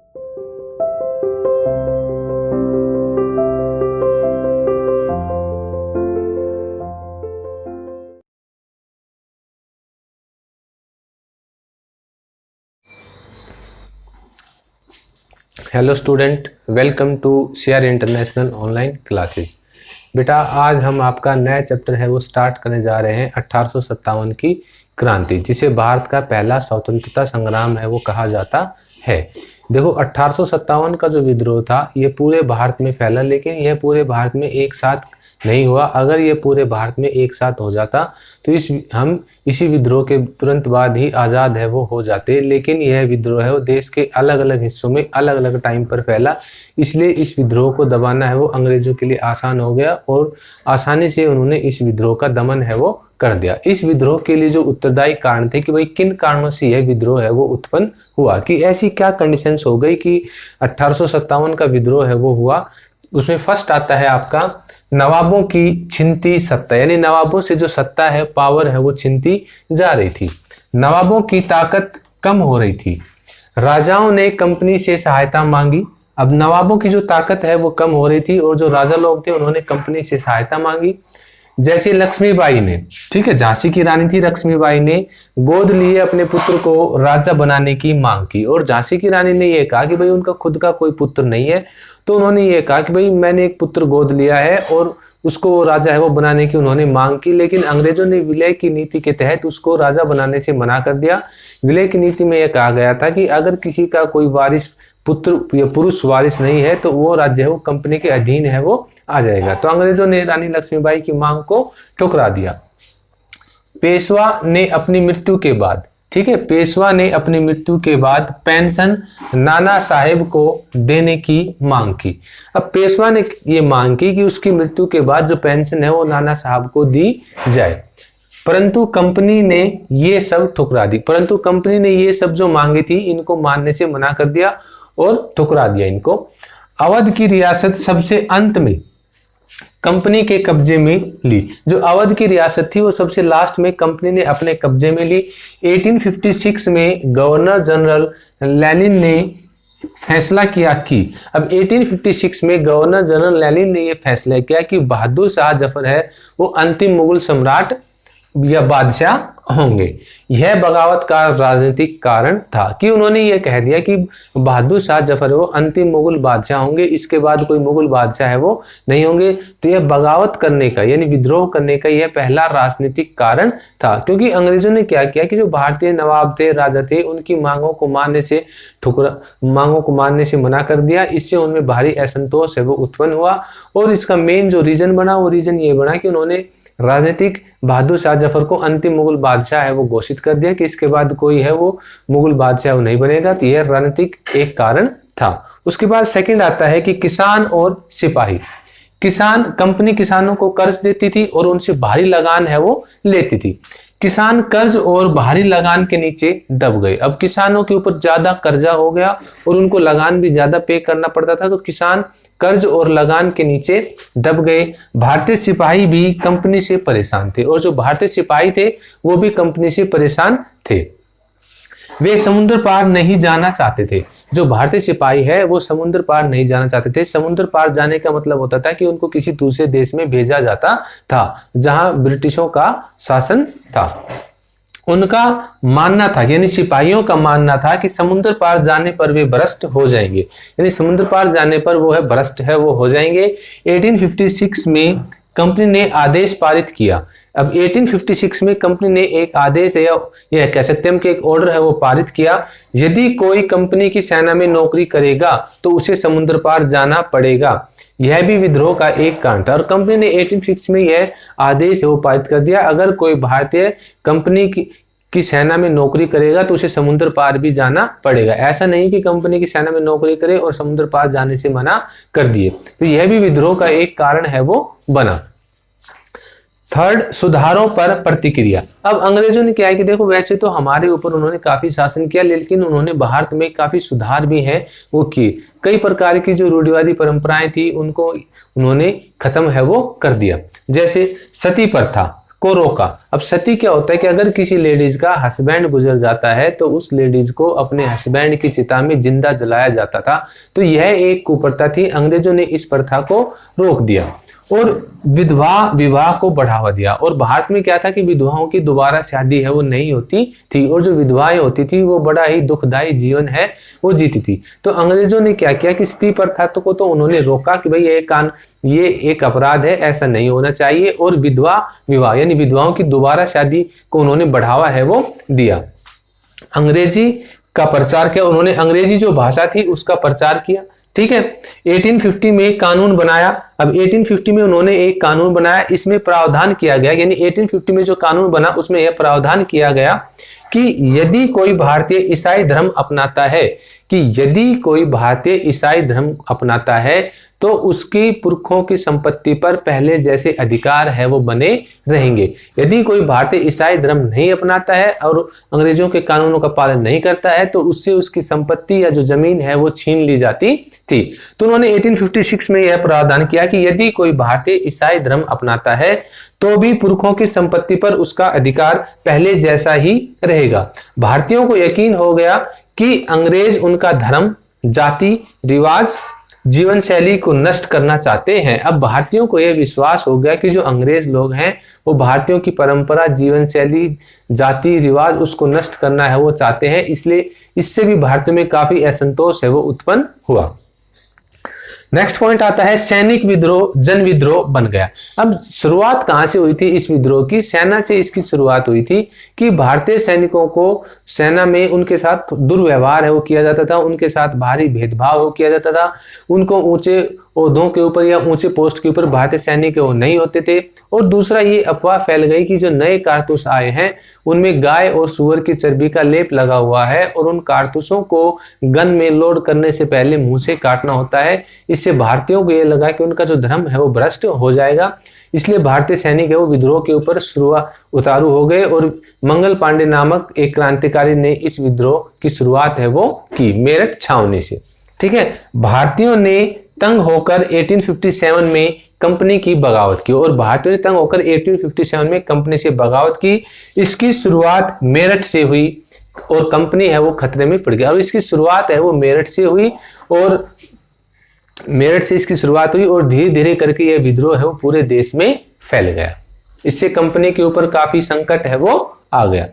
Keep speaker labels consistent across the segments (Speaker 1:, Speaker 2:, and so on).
Speaker 1: Hello student, welcome to CR international online classes. बेटा, आज हम आपका नया चैप्टर है वो स्टार्ट करने जा रहे हैं 1857 की क्रांति, जिसे भारत का पहला स्वतंत्रता संग्राम है वो कहा जाता है। देखो, 1857 का जो विद्रोह था ये पूरे भारत में फैला, लेकिन यह पूरे भारत में एक साथ नहीं हुआ। अगर ये पूरे भारत में एक साथ हो जाता तो हम इसी विद्रोह के तुरंत बाद ही आज़ाद है वो हो जाते, लेकिन यह विद्रोह है वो देश के अलग अलग हिस्सों में अलग अलग टाइम पर फैला। इसलिए इस विद्रोह को दबाना है वो अंग्रेजों के लिए आसान हो गया और आसानी से उन्होंने इस विद्रोह का दमन है वो कर दिया। इस विद्रोह के लिए जो उत्तरदायी कारण थे कि भाई किन कारणों से यह विद्रोह है वो उत्पन्न हुआ, कि ऐसी क्या कंडीशंस हो गई कि 1857 का विद्रोह है वो हुआ। उसमें फर्स्ट आता है आपका नवाबों की छिनती सत्ता, यानी नवाबों से जो सत्ता है, पावर है वो छिनती जा रही थी। नवाबों की ताकत कम हो रही थी। राजाओं ने कंपनी से सहायता मांगी। अब नवाबों की जो ताकत है वो कम हो रही थी और जो राजा लोग थे उन्होंने कंपनी से सहायता मांगी। जैसे लक्ष्मीबाई ने, ठीक है, झांसी की रानी थी लक्ष्मीबाई ने, गोद लिए अपने पुत्र को राजा बनाने की मांग की। और झांसी की रानी ने यह कहा कि भाई उनका खुद का कोई पुत्र नहीं है, तो उन्होंने ये कहा कि भाई मैंने एक पुत्र गोद लिया है और उसको राजा है वो बनाने की उन्होंने मांग की। लेकिन अंग्रेजों ने विलय की नीति के तहत उसको राजा बनाने से मना कर दिया। विलय की नीति में यह कहा गया था कि अगर किसी का कोई वारिस पुत्र या पुरुष वारिस नहीं है तो वो राज्य है वो कंपनी के अधीन है वो आ जाएगा। तो अंग्रेजों ने रानी लक्ष्मीबाई की मांग को ठुकरा दिया। पेशवा ने अपनी मृत्यु के बाद, ठीक है, पेशवा ने अपनी मृत्यु के बाद पेंशन नाना साहेब को देने की मांग की। अब पेशवा ने ये मांग की कि उसकी मृत्यु के बाद जो पेंशन है वो नाना साहब को दी जाए, परंतु कंपनी ने ये सब ठुकरा दी। परंतु कंपनी ने ये सब जो मांगी थी इनको मानने से मना कर दिया और ठुकरा दिया इनको। अवध की रियासत सबसे अंत में कंपनी के कब्जे में ली। जो अवध की रियासत थी वो सबसे लास्ट में कंपनी ने अपने कब्जे में ली। 1856 में गवर्नर जनरल लेनिन ने फैसला किया कि, अब 1856 में गवर्नर जनरल लेनिन ने यह फैसला किया कि बहादुर शाह जफर है वो अंतिम मुगल सम्राट या बादशाह होंगे। यह बगावत का राजनीतिक कारण था कि उन्होंने यह कह दिया कि बहादुर शाह जफर वो अंतिम मुगल बादशाह होंगे, इसके बाद कोई मुगल बादशाह है वो नहीं होंगे। तो यह बगावत करने का यानी विद्रोह करने का यह पहला राजनीतिक कारण था, क्योंकि अंग्रेजों ने क्या किया कि जो भारतीय नवाब थे, राजा थे, उनकी मांगों को मानने से मना कर दिया। इससे उनमें भारी असंतोष है वो उत्पन्न हुआ और इसका मेन जो रीजन बना वो रीजन ये बना कि उन्होंने राजनीतिक बहादुर शाह जफर को अंतिम मुगल बादशाह है वो घोषित कर दिया कि इसके बाद कोई है वो मुगल बादशाह वो नहीं बनेगा। तो यह राजनीतिक एक कारण था। उसके बाद सेकंड आता है कि किसान और सिपाही। कंपनी किसानों को कर्ज देती थी और उनसे भारी लगान है वो लेती थी। किसान कर्ज और भारी लगान के नीचे दब गए। अब किसानों के ऊपर ज्यादा कर्जा हो गया और उनको लगान भी ज्यादा पे करना पड़ता था, तो किसान कर्ज और लगान के नीचे दब गए। भारतीय सिपाही भी कंपनी से परेशान थे और जो भारतीय सिपाही थे वो भी कंपनी से परेशान थे। वे समुद्र पार नहीं जाना चाहते थे। जो भारतीय सिपाही है वो समुद्र पार नहीं जाना चाहते थे। समुद्र पार जाने का मतलब होता था कि उनको किसी दूसरे देश में भेजा जाता था जहां ब्रिटिशों का शासन था। उनका मानना था, यानी सिपाहियों का मानना था कि समुद्र पार जाने पर वे भ्रष्ट हो जाएंगे, यानी समुद्र पार जाने पर वो है भ्रष्ट है वो हो जाएंगे। 1856 में कंपनी ने आदेश पारित किया। अब 1856 में कंपनी ने एक आदेश है या कह सकते हैं कि एक ऑर्डर है वो पारित किया, यदि कोई कंपनी की सेना में नौकरी करेगा तो उसे समुद्र पार जाना पड़ेगा। यह भी विद्रोह का एक कारण था और कंपनी ने 1856 में यह आदेश वो पारित कर दिया, अगर कोई भारतीय कंपनी की सेना में नौकरी करेगा तो उसे समुद्र पार भी जाना पड़ेगा। ऐसा नहीं कि कंपनी की सेना में नौकरी करे और समुद्र पार जाने से मना कर दिए। तो यह भी विद्रोह का एक कारण है वो बना। थर्ड, सुधारों पर प्रतिक्रिया। अब अंग्रेजों ने क्या है कि देखो, वैसे तो हमारे ऊपर उन्होंने काफी शासन किया, लेकिन उन्होंने भारत में काफी सुधार भी है वो किए। कई प्रकार की जो रूढ़िवादी परंपराएं थी उनको उन्होंने खत्म है वो कर दिया। जैसे सती प्रथा, को रोका। अब सती क्या होता है कि अगर किसी लेडीज का हस्बैंड गुजर जाता है तो उस लेडीज को अपने हस्बैंड की चिता में जिंदा जलाया जाता था। तो यह एक कुप्रथा थी, अंग्रेजों ने इस प्रथा को रोक दिया और विधवा विवाह को बढ़ावा दिया। और भारत में क्या था कि विधवाओं की दोबारा शादी है वो नहीं होती थी, और जो विधवाएं होती थी वो बड़ा ही दुखदायी जीवन है वो जीती थी। तो अंग्रेजों ने क्या किया कि स्त्री प्रथा को तो उन्होंने रोका कि भाई ये एक अपराध है, ऐसा नहीं होना चाहिए। और विधवा विवाह यानी विधवाओं की दोबारा शादी को उन्होंने बढ़ावा है वो दिया। अंग्रेजी का प्रचार किया उन्होंने, अंग्रेजी जो भाषा थी उसका प्रचार किया। ठीक है, 1850 में कानून बनाया। अब 1850 में उन्होंने एक कानून बनाया, इसमें प्रावधान किया गया, यानी 1850 में जो कानून बना उसमें यह प्रावधान किया गया कि यदि कोई भारतीय ईसाई धर्म अपनाता है, तो उसकी पुरखों की संपत्ति पर पहले जैसे अधिकार है वो बने रहेंगे। यदि कोई भारतीय ईसाई धर्म नहीं अपनाता है और अंग्रेजों के कानूनों का पालन नहीं करता है तो उससे उसकी संपत्ति या जो जमीन है वो छीन ली जाती थी। तो उन्होंने 1856 में यह प्रावधान किया कि यदि कोई भारतीय ईसाई धर्म अपनाता है तो भी पुरखों की संपत्ति पर उसका अधिकार पहले जैसा ही रहेगा। भारतीयों को यकीन हो गया कि अंग्रेज उनका धर्म, जाति, रिवाज, जीवन शैली को नष्ट करना चाहते हैं। अब भारतीयों को यह विश्वास हो गया कि जो अंग्रेज लोग हैं वो भारतीयों की परंपरा, जीवन शैली, जाति, रिवाज उसको नष्ट करना है वो चाहते हैं, इसलिए इससे भी भारत में काफी असंतोष है वो उत्पन्न हुआ। नेक्स्ट पॉइंट आता है सैनिक विद्रोह जन विद्रोह बन गया। अब शुरुआत कहां से हुई थी इस विद्रोह की? सेना से इसकी शुरुआत हुई थी कि भारतीय सैनिकों को सेना में उनके साथ दुर्व्यवहार है वो किया जाता था, उनके साथ भारी भेदभाव हो किया जाता था, उनको ऊंचे ओहदों के ऊपर या ऊंचे पोस्ट के ऊपर भारतीय सैनिक वो नहीं होते थे। और दूसरा ये अफवाह फैल गई कि जो नए कारतूस आए हैं उनमें गाय और सुअर की चर्बी का लेप लगा हुआ है और उन कारतूसों को गन में लोड करने से पहले मुंह से काटना होता है। इससे भारतीयों को यह लगा कि उनका जो धर्म है वो भ्रष्ट हो जाएगा, इसलिए भारतीय सैनिक है वो विद्रोह के ऊपर उतारू हो गए। और मंगल पांडे नामक एक क्रांतिकारी ने इस विद्रोह की शुरुआत है वो की मेरठ छावनी से। ठीक है, भारतीयों ने तंग होकर 1857 में कंपनी की बगावत की और भारतीयों ने तंग होकर 1857 में कंपनी से बगावत की। इसकी शुरुआत मेरठ से हुई और कंपनी है वो खतरे में पड़ गई। और इसकी शुरुआत है वो मेरठ से हुई और मेरठ से इसकी शुरुआत हुई और धीरे धीरे करके यह विद्रोह है वो पूरे देश में फैल गया। इससे कंपनी के ऊपर काफी संकट है वो आ गया।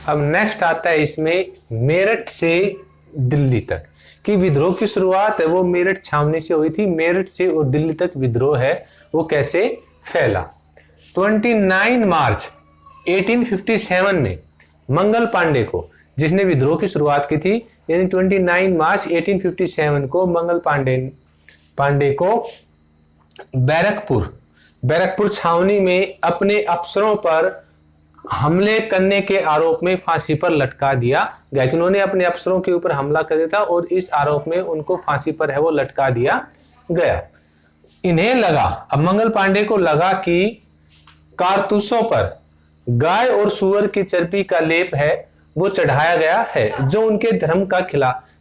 Speaker 1: अब नेक्स्ट आता है इसमें मेरठ से दिल्ली तक कि विद्रोह की शुरुआत है वो मेरठ छावनी से हुई थी। मेरठ से और दिल्ली तक विद्रोह है वो कैसे फैला? 29 मार्च 1857 में मंगल पांडे को, जिसने विद्रोह की शुरुआत की थी, यानी 29 मार्च 1857 को मंगल पांडे को बैरकपुर छावनी में अपने अफसरों पर हमले करने के आरोप में फांसी पर लटका दिया गया कि उन्होंने अपने अफसरों के ऊपर हमला कर दिया था और इस आरोप में उनको फांसी पर है वो लटका दिया गया। इन्हें लगा, अब मंगल पांडे को लगा कि कारतूसों पर गाय और सुअर की चर्बी का लेप है वो चढ़ाया गया है जो उनके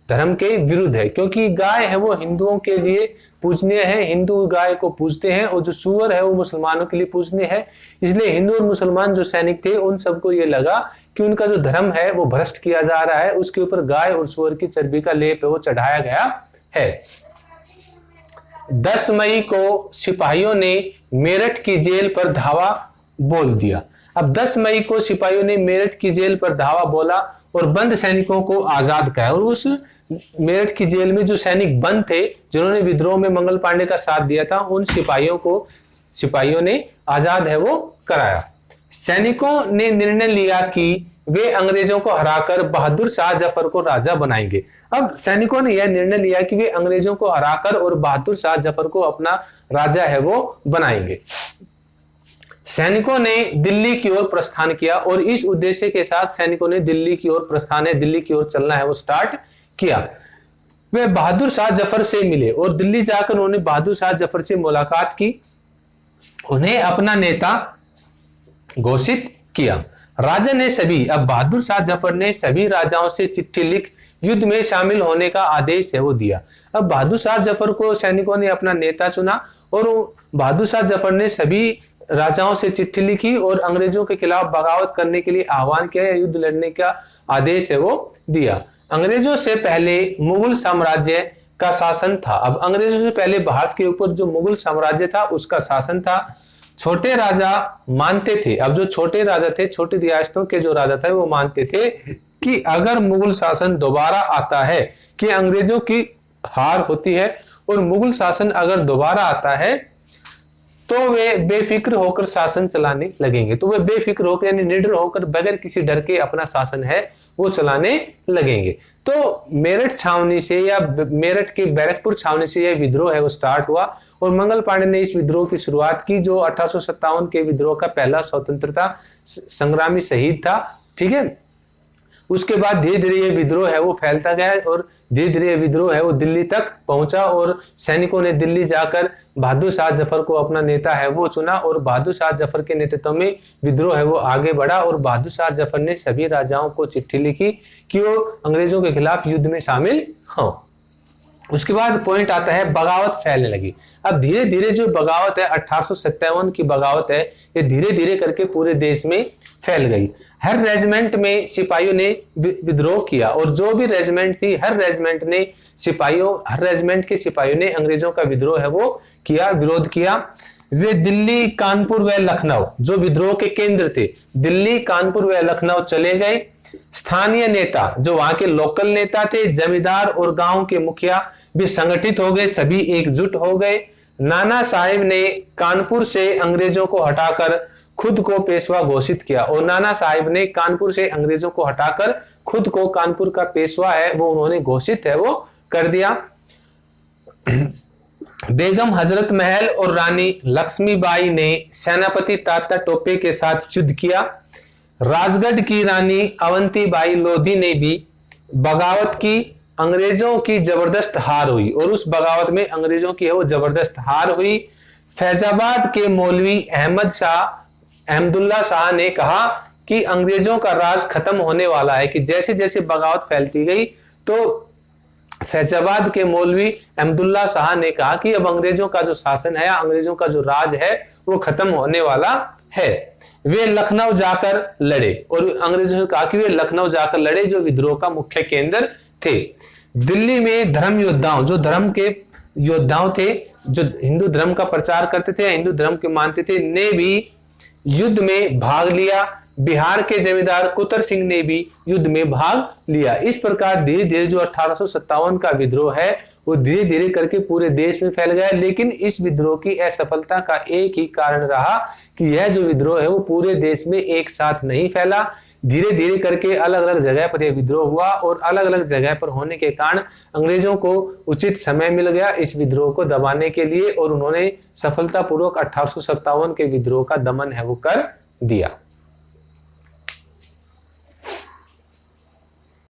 Speaker 1: धर्म के विरुद्ध है, क्योंकि गाय है वो हिंदुओं के लिए पूजनीय है, हिंदू गाय को पूजते हैं, और जो सुअर है वो मुसलमानों के लिए पूजनीय है। इसलिए हिंदू और मुसलमान जो सैनिक थे उन सबको ये लगा कि उनका जो धर्म है वो भ्रष्ट किया जा रहा है, उसके ऊपर गाय और सुअर की चर्बी का लेप है वो चढ़ाया गया है। 10 मई को सिपाहियों ने मेरठ की जेल पर धावा बोल दिया। अब 10 मई को सिपाहियों ने मेरठ की जेल पर धावा बोला और बंद सैनिकों को आजाद कराया। और उस मेरठ की जेल में जो सैनिक बंद थे जिन्होंने विद्रोह में मंगल पांडे का साथ दिया था, उन सिपाहियों ने आजाद है वो कराया। सैनिकों ने निर्णय लिया कि वे अंग्रेजों को हराकर बहादुर शाह जफर को राजा बनाएंगे। अब सैनिकों ने यह निर्णय लिया कि वे अंग्रेजों को हराकर और बहादुर शाह जफर को अपना राजा है वो बनाएंगे। सैनिकों ने दिल्ली की ओर प्रस्थान किया और इस उद्देश्य के साथ सैनिकों ने दिल्ली की ओर चलना है वो स्टार्ट किया। वे बहादुर शाह जफर से मिले और दिल्ली जाकर उन्होंने बहादुर शाह जफर से मुलाकात की, उन्हें अपना नेता घोषित किया। अब बहादुर शाह जफर ने सभी राजाओं से चिट्ठी लिख युद्ध में शामिल होने का आदेश है वो दिया। अब बहादुर शाह जफर को सैनिकों ने अपना नेता चुना और बहादुर शाह जफर ने सभी राजाओं से चिट्ठी लिखी और अंग्रेजों के खिलाफ बगावत करने के लिए आह्वान किया या युद्ध लड़ने का आदेश है वो दिया। अंग्रेजों से पहले मुगल साम्राज्य का शासन था। अब अंग्रेजों से पहले भारत के ऊपर जो मुगल साम्राज्य था उसका शासन था। छोटे राजा मानते थे, अब जो छोटे राजा थे, छोटी रियासतों के जो राजा थे वो मानते थे कि अगर मुगल शासन दोबारा आता है, कि अंग्रेजों की हार होती है और मुगल शासन अगर दोबारा आता है तो वे बेफिक्र होकर शासन चलाने लगेंगे। तो वे बेफिक्र होकर यानी निडर होकर बगैर किसी डर के अपना शासन है वो चलाने लगेंगे। तो मेरठ छावनी से या मेरठ के बैरकपुर छावनी से यह विद्रोह है वो स्टार्ट हुआ और मंगल पांडे ने इस विद्रोह की शुरुआत की, जो 1857 के विद्रोह का पहला स्वतंत्रता संग्रामी शहीद था। ठीक है, उसके बाद धीरे धीरे ये विद्रोह है वो फैलता गया और धीरे धीरे विद्रोह है वो दिल्ली तक पहुंचा और सैनिकों ने दिल्ली जाकर बहादुर शाह जफर को अपना नेता है वो चुना और बहादुर शाह जफर के नेतृत्व में विद्रोह है वो आगे बढ़ा और बहादुर शाह जफर ने सभी राजाओं को चिट्ठी लिखी कि वो अंग्रेजों के खिलाफ युद्ध में शामिल हों। उसके बाद पॉइंट आता है बगावत फैलने लगी। अब धीरे धीरे जो बगावत है 1857 की बगावत है ये धीरे धीरे करके पूरे देश में फैल गई। हर रेजिमेंट में सिपाहियों ने विद्रोह किया और जो भी रेजिमेंट थी हर रेजिमेंट के सिपाहियों ने अंग्रेजों का विद्रोह है वो किया, विरोध किया। वे दिल्ली, कानपुर व लखनऊ जो विद्रोह के केंद्र थे, दिल्ली, कानपुर व लखनऊ चले गए। स्थानीय नेता जो वहां के लोकल नेता थे, जमींदार और गांव के मुखिया भी संगठित हो गए, सभी एकजुट हो गए। नाना साहेब ने कानपुर से अंग्रेजों को हटाकर खुद को पेशवा घोषित किया और नाना साहिब ने कानपुर से अंग्रेजों को हटाकर खुद को कानपुर का पेशवा है वो उन्होंने घोषित है वो कर दिया। बेगम हजरत महल और रानी लक्ष्मीबाई ने सेनापति तात्या टोपे के साथ युद्ध किया। राजगढ़ की रानी अवंतीबाई लोधी ने भी बगावत की। अंग्रेजों की जबरदस्त हार हुई और उस बगावत में अंग्रेजों की है वो जबरदस्त हार हुई। फैजाबाद के मौलवी अहमदुल्ला शाह ने कहा कि अंग्रेजों का राज खत्म होने वाला है, कि जैसे जैसे बगावत फैलती गई तो फैजाबाद के मौलवी अहमदुल्ला शाह ने कहा कि अब अंग्रेजों का जो शासन है, अंग्रेजों का जो राज है वो खत्म होने वाला है। वे लखनऊ जाकर लड़े और अंग्रेजों ने कहा कि वे लखनऊ जाकर लड़े जो विद्रोह का मुख्य केंद्र थे। दिल्ली में धर्म योद्धाओं, जो धर्म के योद्धाओं थे, जो हिंदू धर्म का प्रचार करते थे, हिंदू धर्म के मानते थे, ने भी युद्ध में भाग लिया। बिहार के जमींदार कुतर सिंह ने भी युद्ध में भाग लिया। इस प्रकार धीरे धीरे जो 1857 का विद्रोह है वो धीरे धीरे करके पूरे देश में फैल गया। लेकिन इस विद्रोह की असफलता का एक ही कारण रहा कि यह जो विद्रोह है वो पूरे देश में एक साथ नहीं फैला, धीरे धीरे करके अलग अलग जगह पर यह विद्रोह हुआ और अलग अलग जगह पर होने के कारण अंग्रेजों को उचित समय मिल गया इस विद्रोह को दबाने के लिए और उन्होंने सफलतापूर्वक 1857 के विद्रोह का दमन है वो कर दिया।